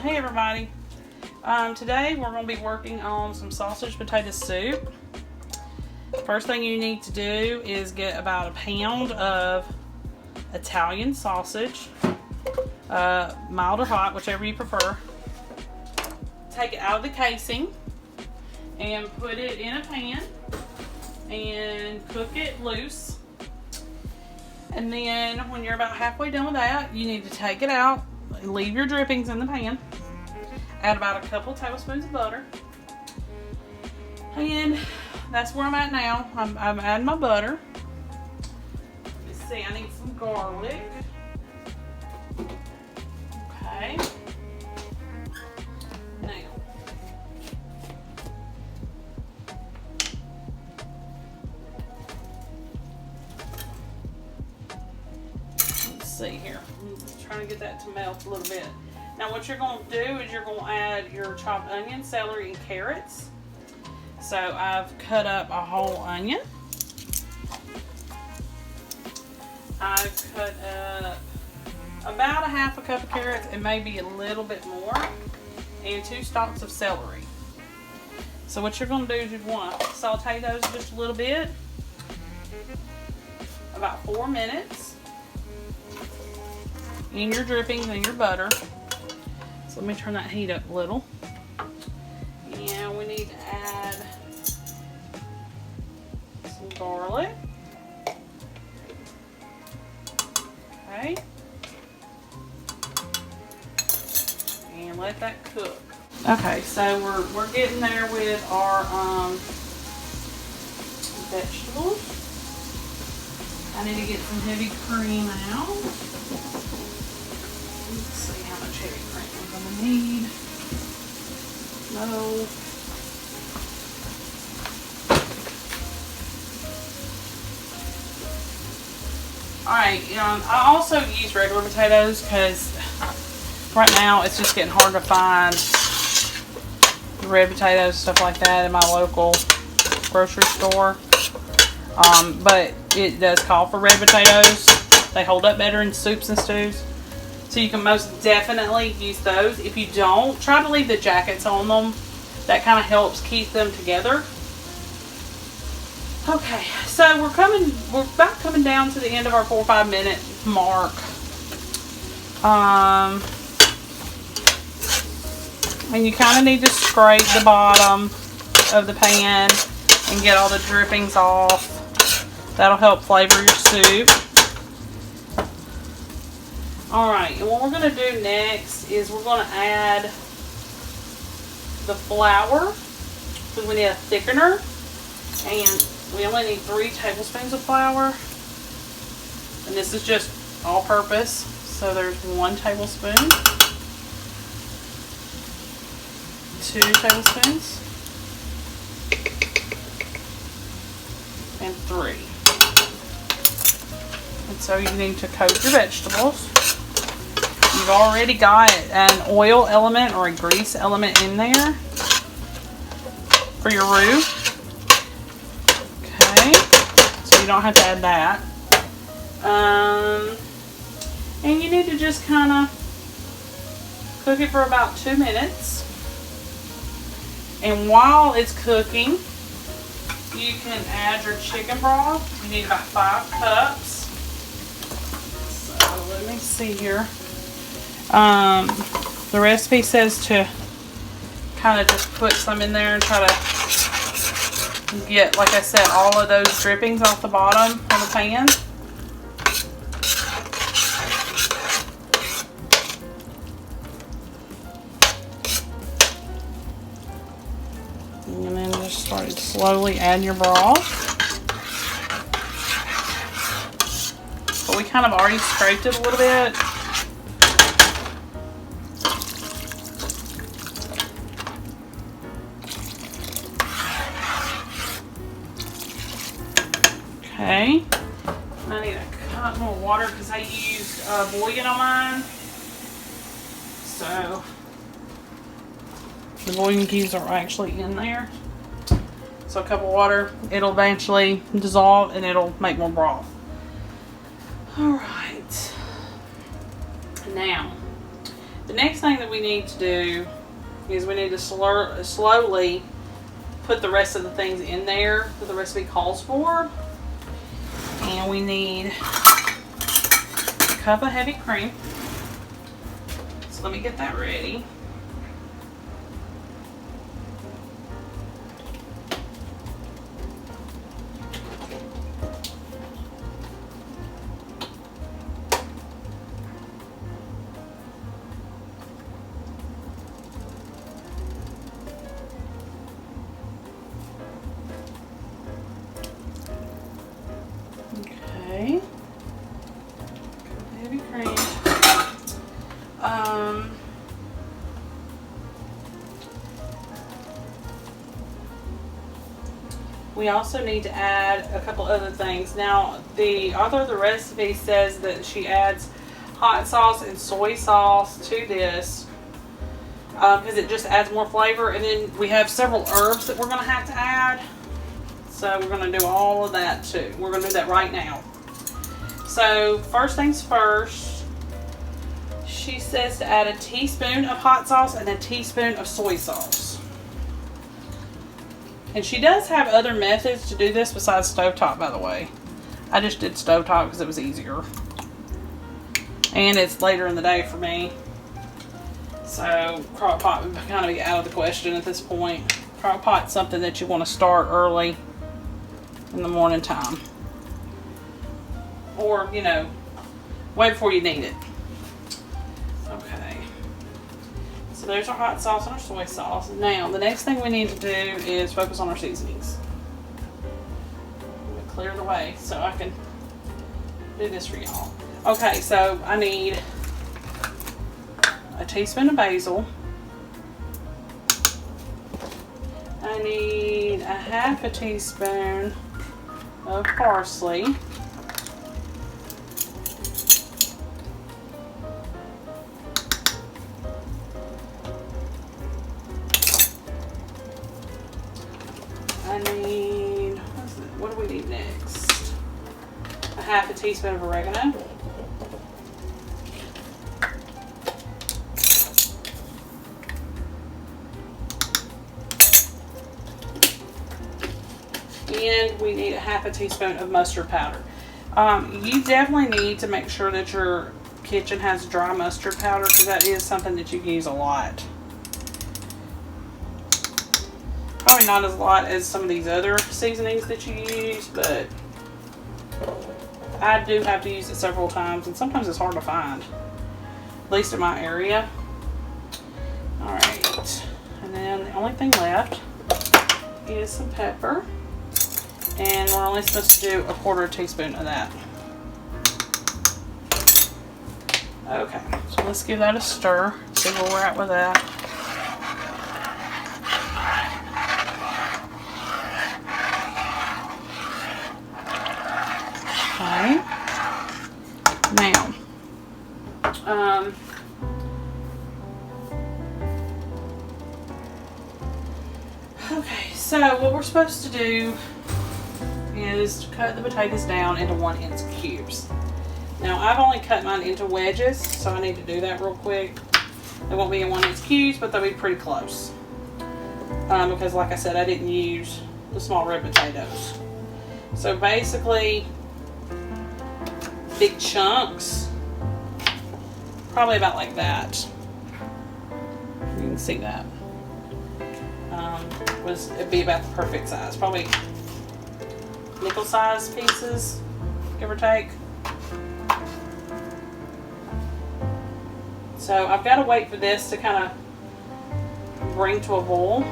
Hey everybody. Today we're going to be working on some sausage potato soup. First thing you need to do is get about a pound of Italian sausage, mild or hot, whichever you prefer. Take it out of the casing and put it in a pan and cook it loose. And then when you're about halfway done with that, you need to take it out and leave your drippings in the pan. Add about a couple tablespoons of butter. And that's where I'm at now. I'm adding my butter. Let's see, I need some garlic. Okay. Now, let's see here. I'm trying to get that to melt a little bit. Now what you're going to do is you're going to add your chopped onion, celery, and carrots. So I've cut up a whole onion. I've cut up about a half a cup of carrots and maybe a little bit more, and 2 stalks of celery. So what you're going to do is you want to saute those just a little bit, about 4 minutes, in your drippings and your butter. So let me turn that heat up a little. And we need to add some garlic. Okay. And let that cook. Okay, so we're getting there with our vegetables. I need to get some heavy cream out. Let's see how much heavy cream I'm gonna need. No. Alright, I also use regular potatoes because right now it's just getting hard to find red potatoes, stuff like that in my local grocery store. But it does call for red potatoes. They hold up better in soups and stews. So you can most definitely use those. If you don't, try to leave the jackets on them. That kind of helps keep them together. Okay, so we're about coming down to the end of our 4 or 5 minute mark. And you kind of need to scrape the bottom of the pan and get all the drippings off. That'll help flavor your soup. Alright, and what we're going to do next is we're going to add the flour. So we need a thickener. And we only need 3 tablespoons of flour. And this is just all purpose. So there's 1 tablespoon. 2 tablespoons. And 3. And so you need to coat your vegetables. You've already got an oil element or a grease element in there for your roux. Okay, so you don't have to add that. And you need to just kind of cook it for about 2 minutes. And while it's cooking, you can add your chicken broth. You need about 5 cups. So let me see here. The recipe says to kind of just put some in there and try to get, like I said, all of those drippings off the bottom of the pan. And then just start to slowly add your broth. But we kind of already scraped it a little bit. Okay, I need a cup more water because I used bouillon on mine. So the bouillon cubes are actually in there. So a cup of water, it'll eventually dissolve and it'll make more broth. Alright. Now, The next thing that we need to do is we need to slowly put the rest of the things in there that the recipe calls for. And we need a cup of heavy cream. So let me get that ready. Okay. Heavy cream. We also need to add a couple other things. Now, the author of the recipe says that she adds hot sauce and soy sauce to this because it just adds more flavor. And then we have several herbs that we're going to have to add. So we're going to do all of that too. We're going to do that right now. So first things first, she says to add a teaspoon of hot sauce and a teaspoon of soy sauce. And she does have other methods to do this besides stovetop, by the way. I just did stovetop because it was easier. And it's later in the day for me. So Crockpot would kind of be out of the question at this point. Crockpot's something that you want to start early in the morning time. Or, you know, way before you need it. Okay. So there's our hot sauce and our soy sauce. Now, the next thing we need to do is focus on our seasonings. I'm going to clear the way so I can do this for y'all. Okay, so I need a teaspoon of basil. I need a half a teaspoon of parsley. I need, what do we need next? A half a teaspoon of oregano. And we need a half a teaspoon of mustard powder. You definitely need to make sure that your kitchen has dry mustard powder because that is something that you can use a lot. Probably not as a lot as some of these other seasonings that you use, but I do have to use it several times, and sometimes it's hard to find, at least in my area. Alright, and then the only thing left is some pepper, and we're only supposed to do a quarter teaspoon of that. Okay, so let's give that a stir, see where we're at with that. Okay. Now, okay, so what we're supposed to do is to cut the potatoes down into 1-inch cubes. Now, I've only cut mine into wedges, so I need to do that real quick. They won't be in 1-inch cubes, but they'll be pretty close. Because like I said, I didn't use the small red potatoes. So basically, big chunks, probably about like that. You can see that. It'd be about the perfect size, probably nickel size pieces, give or take. So I've got to wait for this to kind of bring to a boil.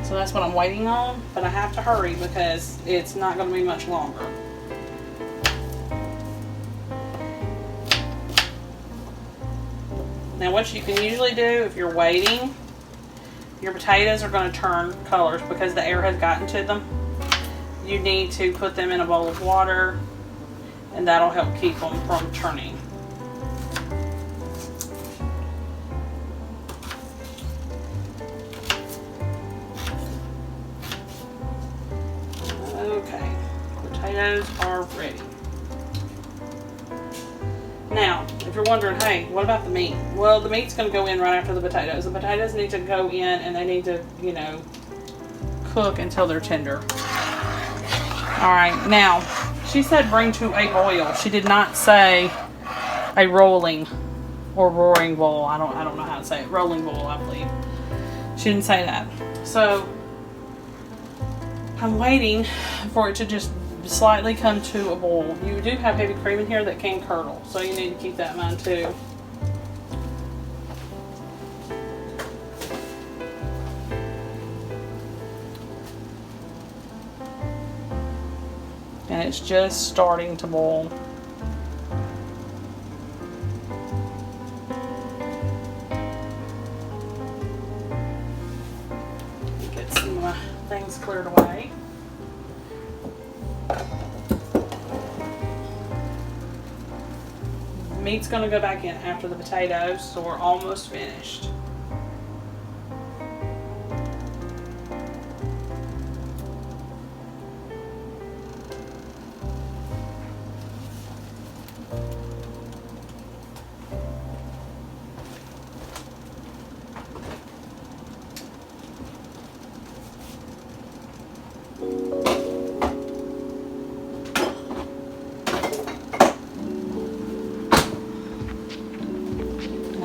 So that's what I'm waiting on, but I have to hurry because it's not going to be much longer. Now what you can usually do if you're waiting, your potatoes are going to turn colors because the air has gotten to them. You need to put them in a bowl of water, and that'll help keep them from turning. Okay, potatoes are ready. Now, if if you're wondering, hey, what about the meat? Well, the meat's going to go in right after the potatoes. The potatoes need to go in and they need to, you know, cook until they're tender. All right, now, she said bring to a boil. She did not say a rolling or roaring boil. I don't know how to say it. Rolling boil, I believe. She didn't say that. So, I'm waiting for it to just slightly come to a boil. You do have heavy cream in here that can curdle, so you need to keep that in mind too. And it's just starting to boil. Get some of my things cleared away. Meat's going to go back in after the potatoes, so we're almost finished.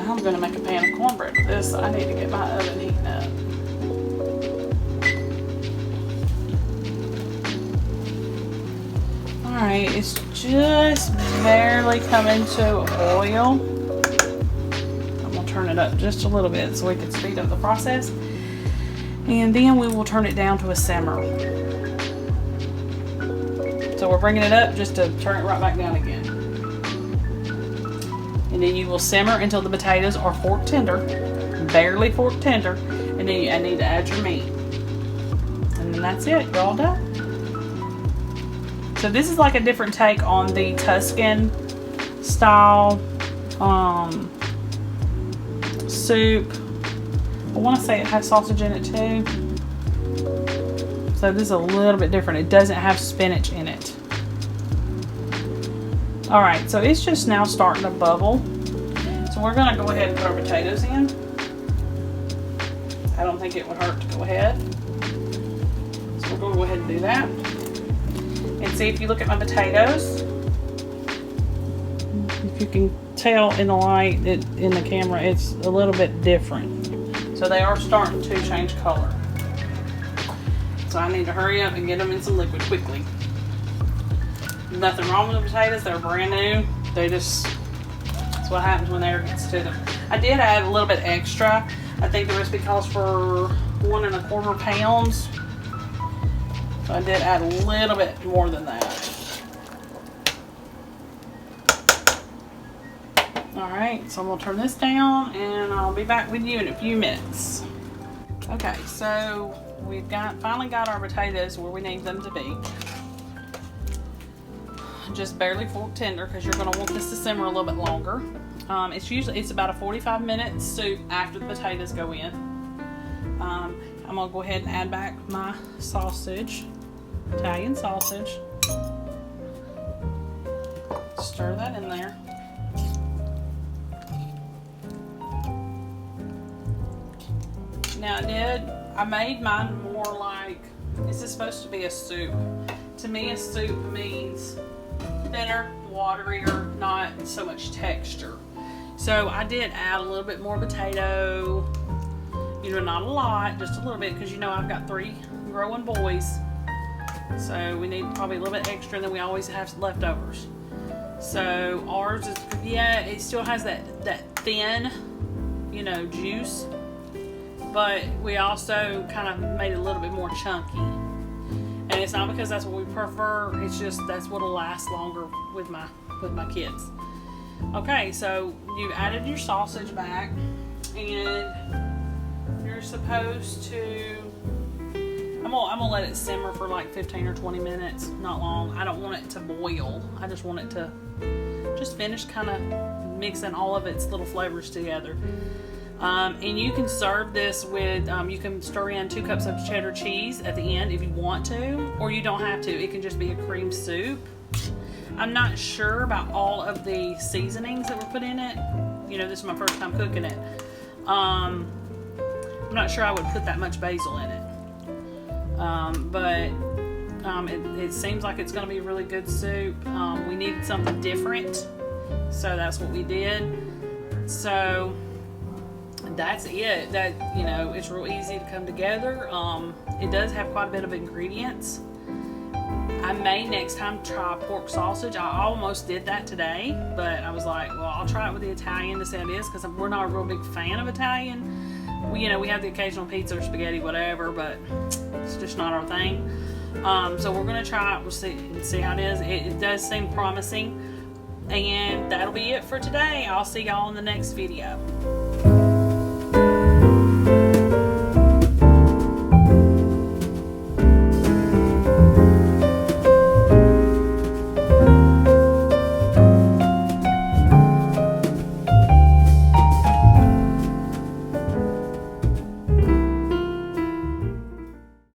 I'm going to make a pan of cornbread with this. I need to get my oven heating up. Alright, it's just barely coming to a boil. I'm going to turn it up just a little bit so we can speed up the process. And then we will turn it down to a simmer. So we're bringing it up just to turn it right back down again. And then you will simmer until the potatoes are fork tender, barely fork tender, and then I need to add your meat. And then that's it, you're all done. So this is like a different take on the Tuscan style soup. I want to say it has sausage in it too. So this is a little bit different. It doesn't have spinach in it. Alright, so it's just now starting to bubble. So we're going to go ahead and put our potatoes in. I don't think it would hurt to go ahead. So we're going to go ahead and do that. And see, if you look at my potatoes, if you can tell in the light, in the camera, it's a little bit different. So they are starting to change color. So I need to hurry up and get them in some liquid quickly. Nothing wrong with the potatoes, they're brand new. They just, that's what happens when air gets to them. I did add a little bit extra. I think the recipe calls for 1 1/4 pounds. So I did add a little bit more than that. Alright, so I'm going to turn this down and I'll be back with you in a few minutes. Okay, so we've finally got our potatoes where we need them to be. Just barely fork tender because you're going to want this to simmer a little bit longer. It's about a 45-minute soup after the potatoes go in. I'm going to go ahead and add back my sausage, Italian sausage. Stir that in there. Now I made mine more like, this is supposed to be a soup. To me, a soup means thinner, waterier, not so much texture. So I did add a little bit more potato, not a lot, just a little bit, because I've got 3 growing boys. So we need probably a little bit extra, and then we always have leftovers. So ours is, it still has that thin, juice, but we also kind of made it a little bit more chunky. And it's not because that's what we prefer, it's just that's what'll last longer with my kids. Okay, so you added your sausage back, and you're supposed to, I'm gonna let it simmer for like 15 or 20 minutes, not long. I don't want it to boil. I just want it to just finish kind of mixing all of its little flavors together. And you can serve this with, you can stir in 2 cups of cheddar cheese at the end if you want to, or you don't have to. It can just be a cream soup. I'm not sure about all of the seasonings that were put in it. You know, this is my first time cooking it. I'm not sure I would put that much basil in it. But it seems like it's going to be a really good soup. We needed something different, so that's what we did. So that's it. That, you know, it's real easy to come together. It does have quite a bit of ingredients. I may next time try pork sausage. I almost did that today, but I was like, well, I'll try it with the Italian to see how it is, because we're not a real big fan of Italian. We have the occasional pizza or spaghetti, whatever, but it's just not our thing. So we're gonna try it. We'll see how it is. It does seem promising, and that'll be it for today. I'll see y'all in the next video.